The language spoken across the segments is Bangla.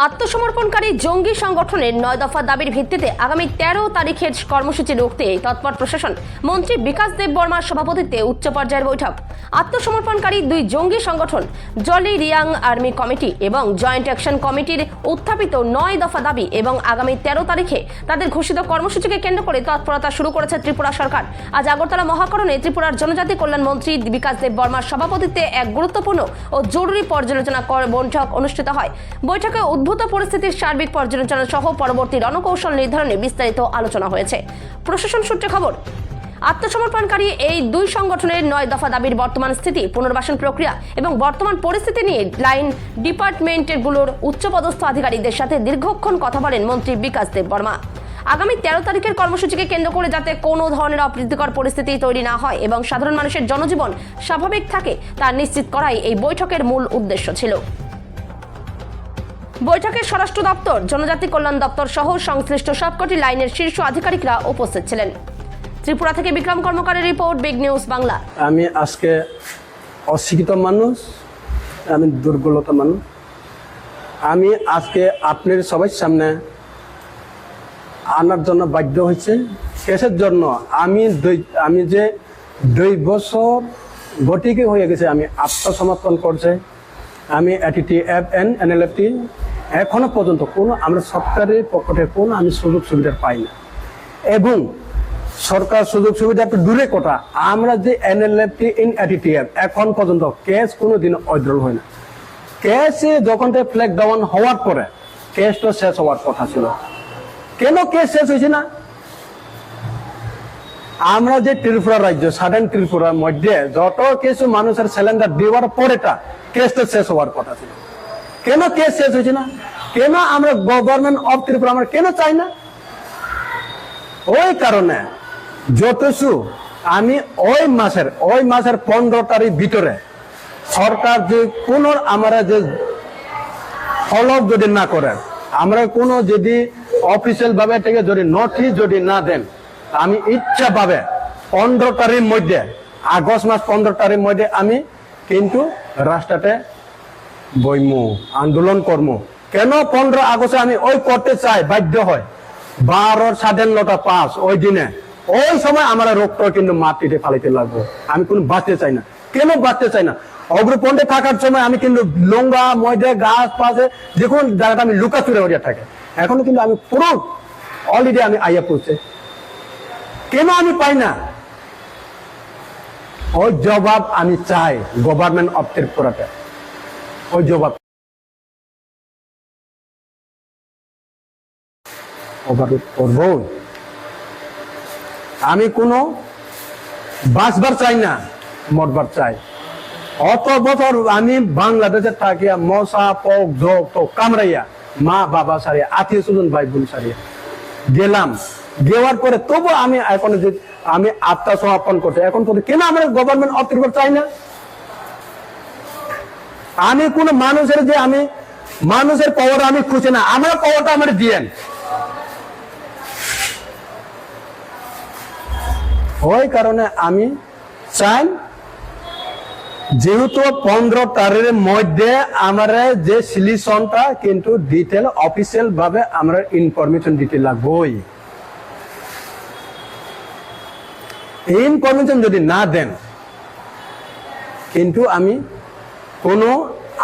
আত্মসমর্পণকারী জঙ্গি সংগঠনের ৯ দফা দাবির ভিত্তিতে আগামী ১৩ তারিখের কর্মসূচি রুখতে তৎপর প্রশাসন। মন্ত্রী বিকাশ দেব বর্মার সভাপতিত্বে উচ্চ পর্যায়ের বৈঠক। আত্মসমর্পণকারী দুই জঙ্গি সংগঠন জলি রিয়াং আর্মি কমিটি এবং জয়েন্ট অ্যাকশন কমিটির উত্থাপিত ৯ দফা দাবি এবং আগামী ১৩ তারিখে তাদের ঘোষিত কর্মসূচিকে কেন্দ্র করে তৎপরতা শুরু করেছে ত্রিপুরা সরকার। আজ আগরতলা মহাকরণে ত্রিপুরার জনজাতি কল্যাণ মন্ত্রী বিকাশ দেব বর্মার সভাপতিত্বে এক গুরুত্বপূর্ণ ও জরুরি পর্যালোচনা বৈঠক অনুষ্ঠিত হয়। বৈঠকে উদ্ভূত পরিস্থিতির সার্বিক পর্যালোচনা সহ পরবর্তী রণকৌশল নির্ধারণে বিস্তারিত আলোচনা হয়েছে। প্রশাসন সূত্রে খবর, আত্মসমর্পণকারী এই দুই সংগঠনের ৯ দফা দাবির বর্তমান স্থিতি, পুনর্বাসন প্রক্রিয়া এবং বর্তমান পরিস্থিতি নিয়ে লাইন ডিপার্টমেন্টগুলোর উচ্চপদস্থ আধিকারিকদের সাথে দীর্ঘক্ষণ কথা বলেন মন্ত্রী বিকাশ দেব বর্মা। আগামী ১৩ তারিখের কর্মসূচিকে কেন্দ্র করে যাতে কোনো ধরনের অপ্রীতিকর পরিস্থিতি তৈরি না হয় এবং সাধারণ মানুষের জনজীবন স্বাভাবিক থাকে তা নিশ্চিত করাই এই বৈঠকের মূল উদ্দেশ্য ছিল। বৈঠকে স্বরাষ্ট্র দপ্তর, জনজাতি কল্যাণ দপ্তর সহ সংশ্লিষ্ট সবকটি লাইনের শীর্ষ আধিকারিকরা উপস্থিত ছিলেন। ত্রিপুরা থেকে বিক্রম কর্মকারের রিপোর্ট, বিগ নিউজ বাংলা। আমি আজকে অশিক্ষিত মানুষ, আমি দুর্বলতা মানুষ। আমি আজকে আপনার সবাই সামনে আনার জন্য বাধ্য হয়েছে। কেসের জন্য আমি যে 2 বছর গতিকে হয়ে গেছে, আমি আত্মসমর্পণ করছে। আমি ATTF NLFT এখনো পর্যন্ত কোনো আমরা সরকারের পক্ষ থেকে কোনো আমি সুযোগ সুবিধা পাই না, এবং সরকার সুযোগ সুবিধা একটু দূরে কথা, আমরা যে NLFT ATTF এখন পর্যন্ত কেস কোনোদিন অগ্রল হয় না। কেসে যখন ফ্ল্যাগ ডাউন হওয়ার পরে কেস তো শেষ হওয়ার কথা ছিল, কেন কেস শেষ হয়েছে না? আমরা যে ত্রিপুরা রাজ্য, সাধারণ ত্রিপুরার মধ্যে যত কিছু মানুষের সিলিন্ডার দেওয়ার পরেটা কেসটা শেষ হওয়ার কথা ছিল, কেন কেস শেষ হয়েছে না? কেন আমরা গভর্নমেন্ট অফ ত্রিপুরা আমরা কেন চাই না? ওই কারণে যতসু আমি ওই মাসের 15 তারিখ ভিতরে সরকার যে কোনো আমরা যে ফলো যদি না করে, আমরা কোনো যদি অফিসিয়াল ভাবে থেকে যদি নোটিশ যদি না দেন, আমি ইচ্ছা ভাবে 15 তারিখের মধ্যে, আগস্ট মাস 15 তারিখের মধ্যে আমি কিন্তু রাস্তাতে বইমু, আন্দোলন করবো। কেন 15 আগস্টে আমি ওই করতে চাই, বাধ্য হয় 12:05 ওই দিনে, ওই সময় আমার রোগটা কিন্তু মাটিতে ফালাইতে লাগবো। আমি কোনো বাঁচতে চাই না। কেন বাঁচতে চাই না? অগ্রপন্থে থাকার সময় আমি কিন্তু লঙ্গা ময়দা গাছ পাশে যে কোনো জায়গাটা আমি লুকাচুরে হয়ে থাকে। এখন কিন্তু আমি পুরো অলরেডি আমি আইয়া পড়ছে, কেন আমি পাই না? ওই জবাব আমি চাই গভর্নমেন্ট অফ ত্রিপুরাতে, ওই জবাব করব। আমি কোনো বাঁচবার চাই না, মরবার চাই। অত বছর আমি বাংলাদেশে থাকিয়া মশা পক জগ তো কামড়াইয়া মা বাবা সারিয়া আত্মীয় স্বজন ভাই বোন সারিয়া গেলাম, দেওয়ার পরে তবু আমি এখন যে আমি আত্মসমর্পণ করতে এখন কেন আমরা গভর্নমেন্ট অফ ত্রিপুরা চাই না? আমি কোন মানুষের যে আমি মানুষের পাওয়ার আমি খুঁজে না, আমার পাওয়ারটা আমার দিয়েন। ওই কারণে আমি চাই যেহেতু 15 তারিখের মধ্যে আমরা যে সলিউশনটা কিন্তু ডিটেল অফিসিয়াল ভাবে আমরা ইনফরমেশন দিতে লাগবেই। ইনফরমেশন যদি না দেন কিন্তু আমি কোনো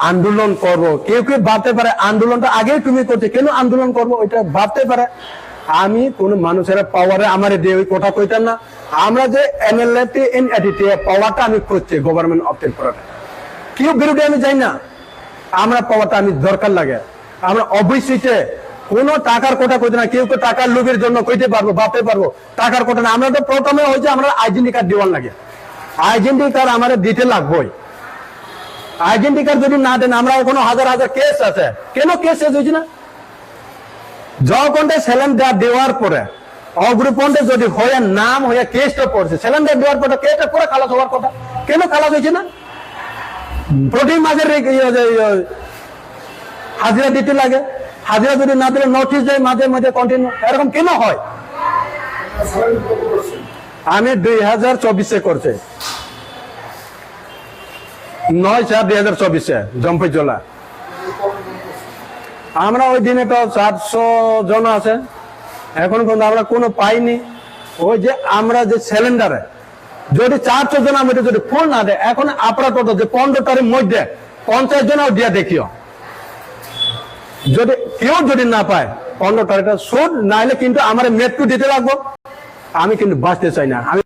আন্দোলন করব। কেউ কেউ ভাবতে পারে আন্দোলনটা আগে তুমি করছে, কেন আন্দোলন করব ওইটা ভাবতে পারে। আমি কোন মানুষের পাওয়ারে আমার দিয়ে ওই কথা কইতাম না। আমরা যে NLFT ATTF পাওয়ারটা আমি করছি গভর্নমেন্ট অফ ত্রিপুরা, কেউ বিরুদ্ধে আমি যাই না। আমরা পাওয়ারটা আমি দরকার লাগে, আমরা অবশ্যই কোনো টাকার কথা কইতে না। কেউ কেউ টাকার লোভের জন্য কইতে পারবো, ভাবতে পারবো টাকার কথা না। আমরা তো প্রথমে হয়েছে আমরা আইডেন্টি কার্ড দেওয়ার লাগে, আইডেন্টি কার্ড আমার দিতে লাগবেই। আইডেন্টি কার্ড যদি না দেন, আমরা এখনো হাজার হাজার কেস আছে, কেন কেস শেষ হয়েছে না? যখন সিলিন্ডার দেওয়ার পরে অগ্রপন্থে যদি হয়ে নাম হয়ে কেসটা পড়ছে, সিলিন্ডার দেওয়ার পরে কেসটা পুরো খালাস হওয়ার কথা, কেন খালাস হয়েছে না? প্রতি মাসের হাজিরা দিতে লাগে, হাজিরা যদি না দিলে নোটিশ দেয় মাঝে মাঝে কন্টিনিউ, এরকম কেন হয়? আমি 2024 করছে, 9/4/2024 জম্পেজলা। আমরা ওই দিনে তো 400 জন আছে, এখন পর্যন্ত আমরা কোনো পাইনি। ওই যে আমরা যে সিলিন্ডারে যদি 400 জন আমাদের যদি ফুল না দেয়, এখন আপাতত যে 15টার মধ্যে 50 জনও দিয়ে দেখিও, যদি কেউ যদি না পায় 15টার সুদ, না হলে কিন্তু আমার মৃত্যু দিতে লাগবো। আমি কিন্তু বাঁচতে চাই না। আমি